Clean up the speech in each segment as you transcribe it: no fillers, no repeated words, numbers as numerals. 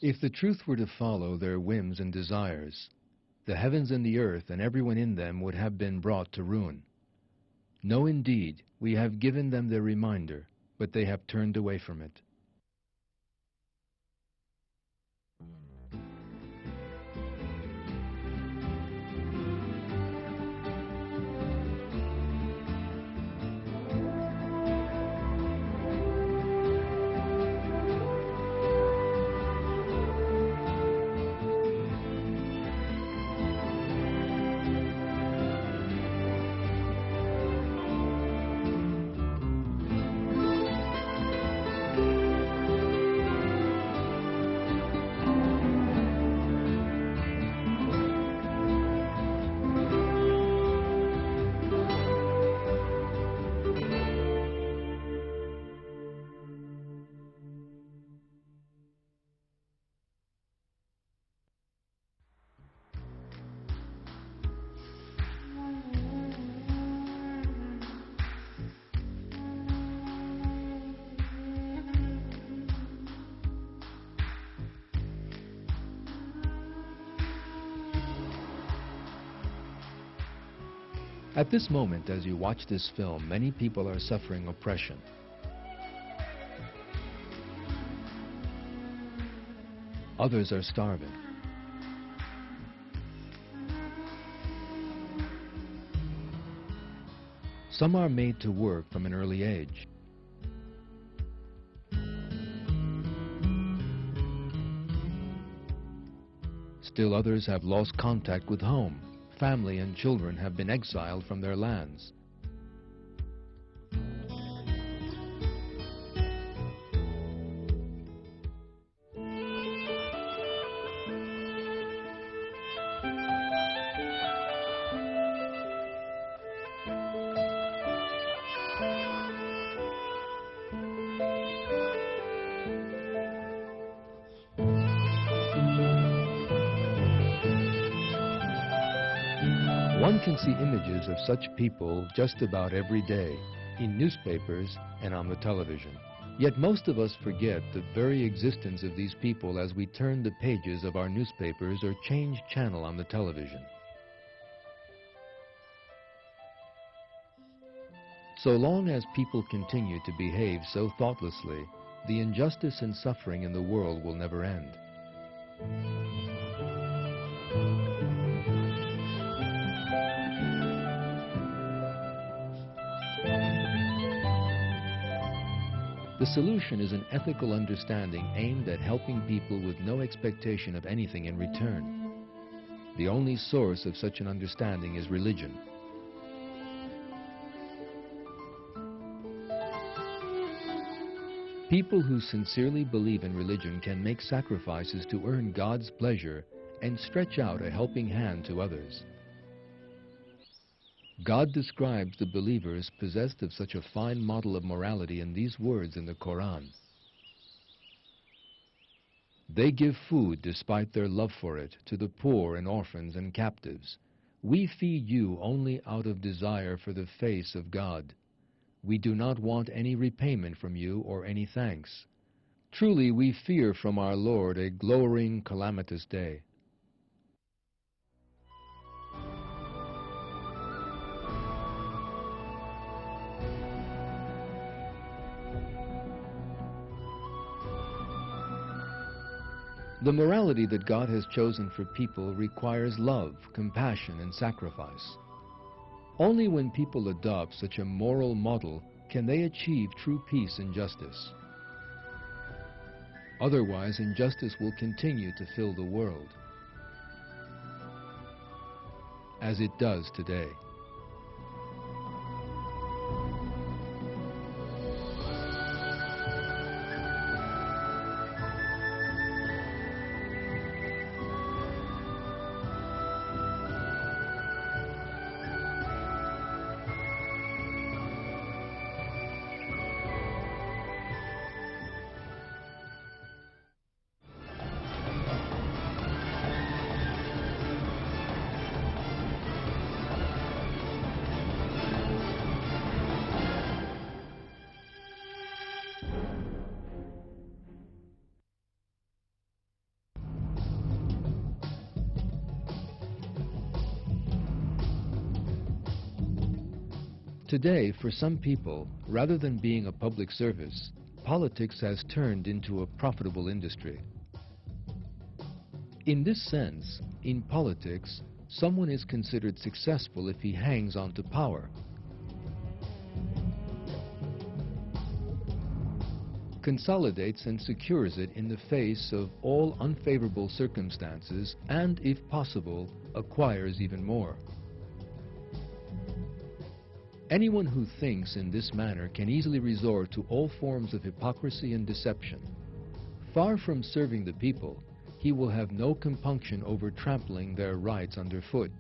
If the truth were to follow their whims and desires, the heavens and the earth and everyone in them would have been brought to ruin. No, indeed, we have given them their reminder, but they have turned away from it. At this moment, as you watch this film, many people are suffering oppression. Others are starving. Some are made to work from an early age. Still others have lost contact with home. Family and children have been exiled from their lands. One can see images of such people just about every day, in newspapers and on the television. Yet most of us forget the very existence of these people as we turn the pages of our newspapers or change channel on the television. So long as people continue to behave so thoughtlessly, the injustice and suffering in the world will never end. The solution is an ethical understanding aimed at helping people with no expectation of anything in return. The only source of such an understanding is religion. People who sincerely believe in religion can make sacrifices to earn God's pleasure and stretch out a helping hand to others. God describes the believers possessed of such a fine model of morality in these words in the Quran. They give food despite their love for it to the poor and orphans and captives. We feed you only out of desire for the face of God. We do not want any repayment from you or any thanks. Truly we fear from our Lord a glowering, calamitous day. The morality that God has chosen for people requires love, compassion, and sacrifice. Only when people adopt such a moral model can they achieve true peace and justice. Otherwise, injustice will continue to fill the world, as it does today. Today, for some people, rather than being a public service, politics has turned into a profitable industry. In this sense, in politics, someone is considered successful if he hangs on to power. Consolidates and secures it in the face of all unfavorable circumstances and, if possible, acquires even more. Anyone who thinks in this manner can easily resort to all forms of hypocrisy and deception. Far from serving the people, he will have no compunction over trampling their rights underfoot.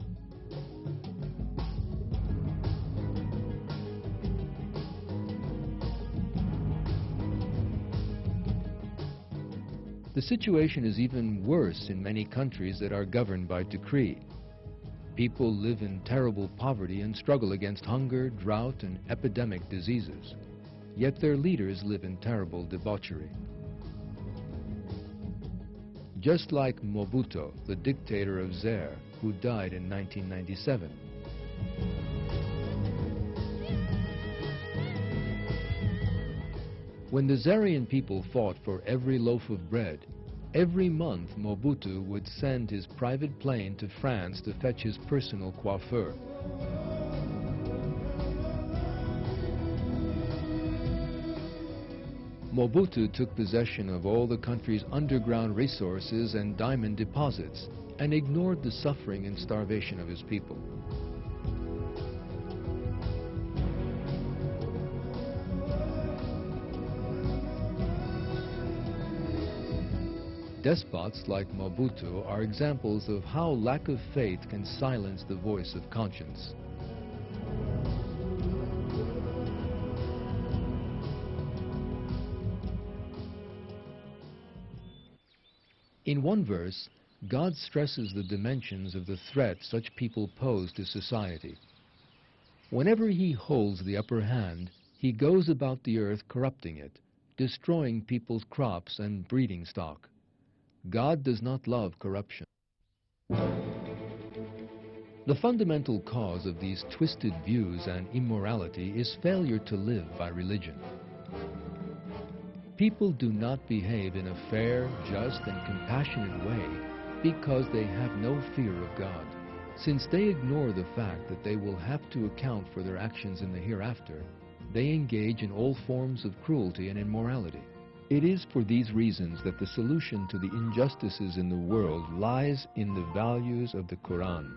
The situation is even worse in many countries that are governed by decree. People live in terrible poverty and struggle against hunger, drought, and epidemic diseases. Yet their leaders live in terrible debauchery. Just like Mobutu, the dictator of Zaire, who died in 1997. When the Zairian people fought for every loaf of bread, every month Mobutu would send his private plane to France to fetch his personal coiffeur. Mobutu took possession of all the country's underground resources and diamond deposits and ignored the suffering and starvation of his people. Despots like Mobutu are examples of how lack of faith can silence the voice of conscience. In one verse, God stresses the dimensions of the threat such people pose to society. Whenever he holds the upper hand, he goes about the earth corrupting it, destroying people's crops and breeding stock. God does not love corruption. The fundamental cause of these twisted views and immorality is failure to live by religion. People do not behave in a fair, just, and compassionate way because they have no fear of God. Since they ignore the fact that they will have to account for their actions in the hereafter, they engage in all forms of cruelty and immorality. It is for these reasons that the solution to the injustices in the world lies in the values of the Quran.